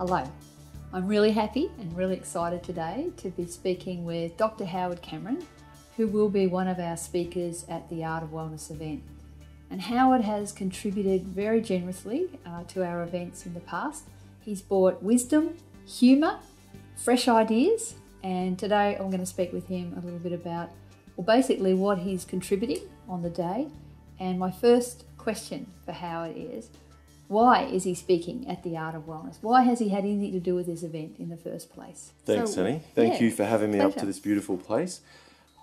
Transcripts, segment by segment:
Hello, I'm really happy and really excited today to be speaking with Dr. Howard Cameron, who will be one of our speakers at the Art of Wellness event. And Howard has contributed very generously to our events in the past. He's brought wisdom, humour, fresh ideas, and today I'm going to speak with him a little bit about, well, basically what he's contributing on the day. And my first question for Howard is, why is he speaking at the Art of Wellness? Why has he had anything to do with this event in the first place? Thanks, Annie. Thank you for having me up to this beautiful place.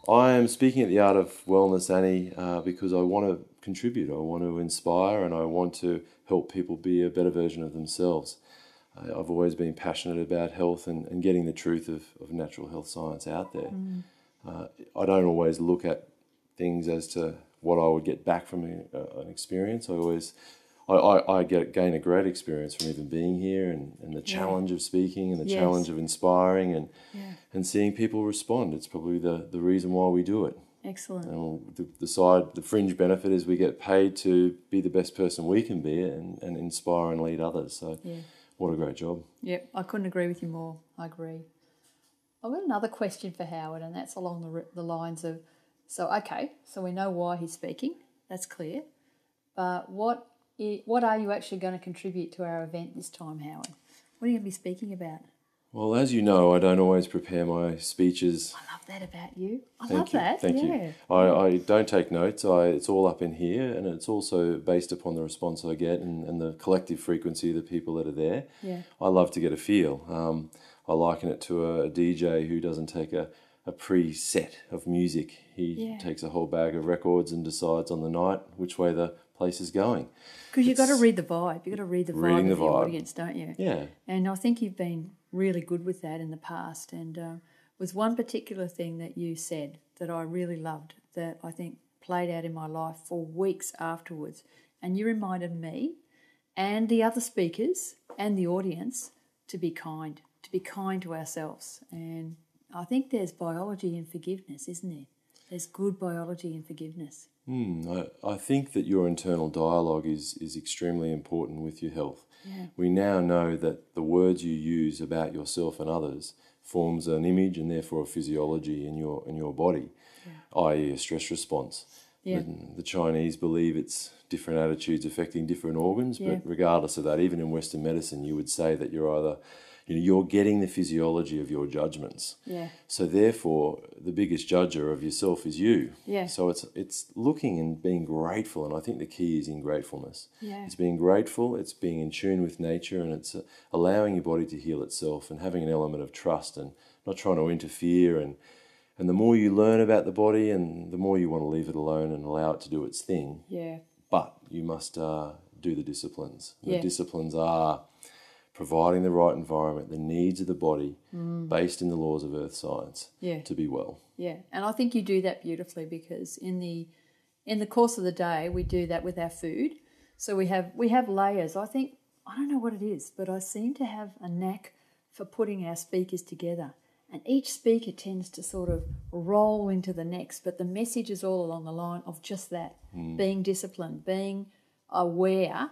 I am speaking at the Art of Wellness, Annie, because I want to contribute, I want to inspire, and I want to help people be a better version of themselves. I've always been passionate about health and getting the truth of natural health science out there. I don't always look at things as to what I would get back from an experience. I gain a great experience from even being here and the challenge of speaking and the challenge of inspiring and seeing people respond. It's probably the reason why we do it. Excellent. And the fringe benefit is we get paid to be the best person we can be and inspire and lead others. So what a great job. Yep, I couldn't agree with you more. I agree. I've got another question for Howard, and that's along the lines of, so we know why he's speaking. That's clear. But what are you actually going to contribute to our event this time, Howard? What are you going to be speaking about? Well, as you know, I don't always prepare my speeches. I love that about you. Thank you. I don't take notes. It's all up in here, and it's also based upon the response I get and the collective frequency of the people that are there. Yeah. I love to get a feel. I liken it to a DJ who doesn't take a preset of music. He takes a whole bag of records and decides on the night which way the place is going. Because you've got to read the vibe. You've got to read the vibe of the audience, don't you? Yeah. And I think you've been really good with that in the past. And was one particular thing that you said that I really loved, that I think played out in my life for weeks afterwards. And you reminded me and the other speakers and the audience to be kind to ourselves. And I think there's biology in forgiveness, isn't there? There's good biology in forgiveness. I think that your internal dialogue is extremely important with your health. Yeah. We now know that the words you use about yourself and others forms an image and therefore a physiology in your body, i.e. a stress response. Yeah. The Chinese believe it's different attitudes affecting different organs, but regardless of that, even in Western medicine, you would say that you're getting the physiology of your judgments. Yeah. So therefore, the biggest judger of yourself is you. Yeah. So it's looking and being grateful, and I think the key is in gratefulness. Yeah. It's being grateful, it's being in tune with nature, and it's allowing your body to heal itself and having an element of trust and not trying to interfere. And the more you learn about the body, and the more you want to leave it alone and allow it to do its thing. Yeah. But you must do the disciplines. The disciplines are providing the right environment, the needs of the body, based in the laws of earth science, to be well. Yeah, and I think you do that beautifully, because in the course of the day we do that with our food. So we have layers. I don't know what it is, but I seem to have a knack for putting our speakers together. And each speaker tends to sort of roll into the next, but the message is all along the line of just that, being disciplined, being aware,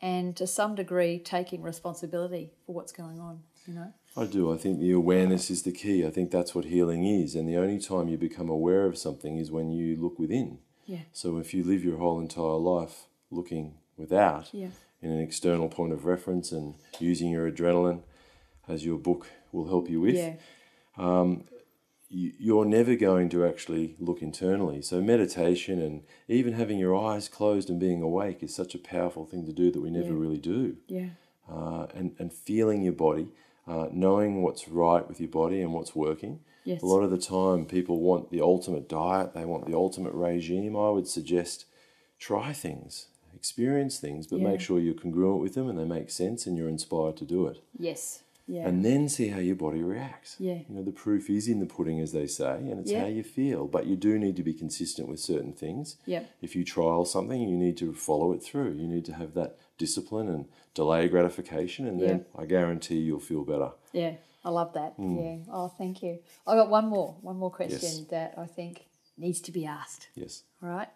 and to some degree taking responsibility for what's going on, you know? I do. I think the awareness is the key. I think that's what healing is. And the only time you become aware of something is when you look within. Yeah. So if you live your whole entire life looking without, in an external point of reference and using your adrenaline, as your book will help you with, you're never going to actually look internally. So meditation and even having your eyes closed and being awake is such a powerful thing to do that we never really do. Yeah. And feeling your body, knowing what's right with your body and what's working. Yes. A lot of the time people want the ultimate diet, they want the ultimate regime. I would suggest try things, experience things, but make sure you're congruent with them and they make sense and you're inspired to do it. Yes. Yeah. And then see how your body reacts. Yeah. You know, the proof is in the pudding, as they say, and it's how you feel. But you do need to be consistent with certain things. Yeah. If you trial something, you need to follow it through. You need to have that discipline and delay gratification, and then I guarantee you'll feel better. Yeah, I love that. Yeah. Oh, thank you. I got one more question that I think needs to be asked. Yes. All right.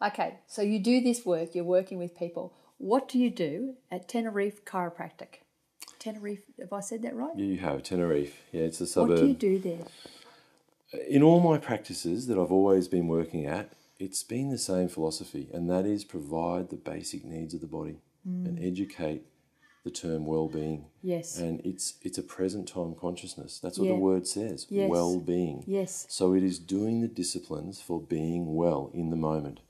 Okay, so you do this work, you're working with people. What do you do at Tenerife Chiropractic? Tenerife, have I said that right? Yeah, you have, Tenerife. Yeah, it's a suburb. What do you do there? In all my practices that I've always been working at, it's been the same philosophy, and that is provide the basic needs of the body and educate the term well-being. Yes. And it's a present time consciousness. That's what Yeah. the word says, Yes. well-being. Yes. So it is doing the disciplines for being well in the moment.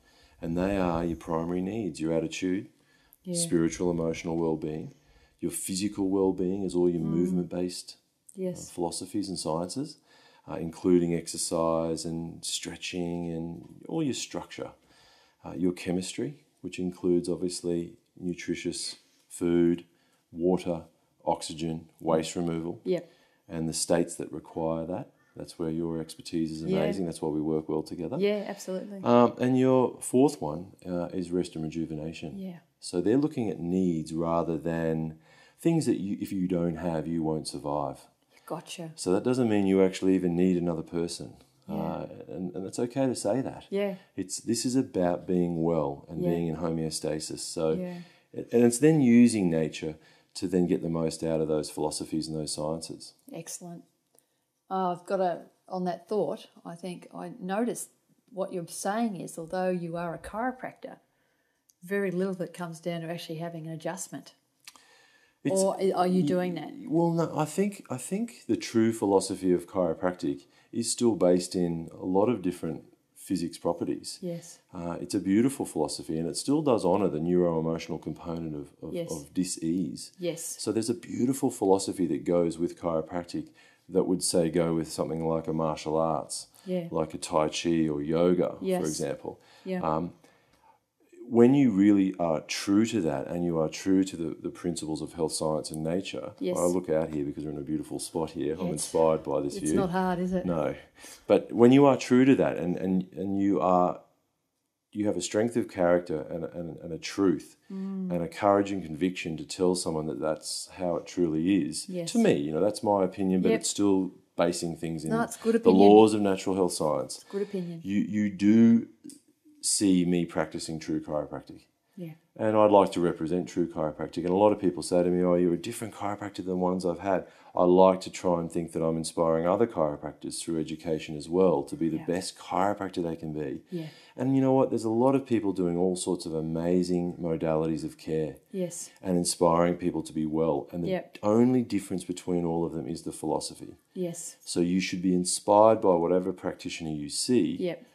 And they are your primary needs, your attitude, spiritual, emotional well-being, your physical well-being is all your movement-based philosophies and sciences, including exercise and stretching and all your structure. Your chemistry, which includes obviously nutritious food, water, oxygen, waste removal, and the states that require that. That's where your expertise is amazing. That's why we work well together. Yeah, absolutely. And your fourth one is rest and rejuvenation. Yeah. So they're looking at needs rather than things that you, if you don't have, you won't survive. Gotcha. So that doesn't mean you actually even need another person. And it's okay to say that. Yeah. This is about being well and being in homeostasis. So, and it's then using nature to then get the most out of those philosophies and those sciences. Excellent. I've got on that thought, I think I noticed what you're saying is, although you are a chiropractor, very little of it comes down to actually having an adjustment. Or are you doing that? Well, no, I think the true philosophy of chiropractic is still based in a lot of different physics properties. Yes. It's a beautiful philosophy, and it still does honour the neuro-emotional component of dis-ease. Yes. So there's a beautiful philosophy that goes with chiropractic that would say go with something like a martial arts, like a Tai Chi or yoga, for example. Yeah. When you really are true to that and you are true to the principles of health, science and nature, I look out here because we're in a beautiful spot here. I'm inspired by this view. It's not hard, is it? No. But when you are true to that and you have a strength of character and a truth and a courage and conviction to tell someone that that's how it truly is. Yes. To me, that's my opinion, but it's still basing things in good the laws of natural health science. It's good opinion. You do see me practicing true chiropractic. Yeah. And I'd like to represent true chiropractic. And a lot of people say to me, oh, you're a different chiropractor than ones I've had. I like to try and think that I'm inspiring other chiropractors through education as well to be the best chiropractor they can be. Yeah. And you know what? There's a lot of people doing all sorts of amazing modalities of care. Yes. And inspiring people to be well. And the only difference between all of them is the philosophy. Yes. So you should be inspired by whatever practitioner you see. Yep.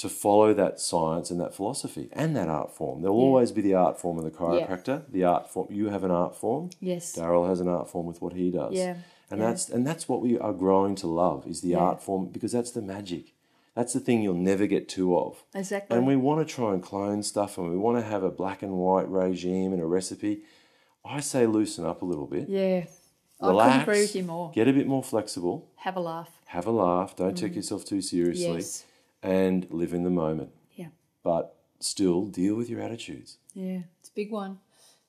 To follow that science and that philosophy and that art form. There'll always be the art form of the chiropractor, the art form. You have an art form. Yes. Darryl has an art form with what he does. Yeah. And that's what we are growing to love is the art form because that's the magic. That's the thing you'll never get too of. Exactly. And we want to try and clone stuff and we want to have a black and white regime and a recipe. I say loosen up a little bit. Yeah. Relax, I couldn't agree with you more. Get a bit more flexible. Have a laugh. Have a laugh. Don't take yourself too seriously. Yes. And live in the moment. Yeah. But still deal with your attitudes. Yeah, it's a big one.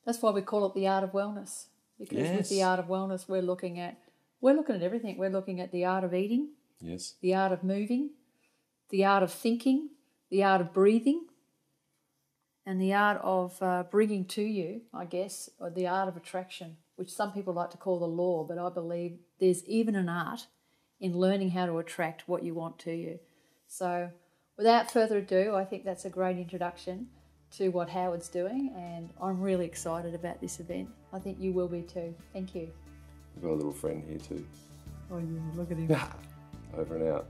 That's why we call it the art of wellness. Because with the art of wellness, we're looking at everything. We're looking at the art of eating. Yes. The art of moving, the art of thinking, the art of breathing, and the art of bringing to you, I guess, or the art of attraction, which some people like to call the law, but I believe there's even an art in learning how to attract what you want to you. So without further ado, I think that's a great introduction to what Howard's doing, and I'm really excited about this event. I think you will be too. Thank you. I've got a little friend here too. Oh, yeah, look at him. Over and out.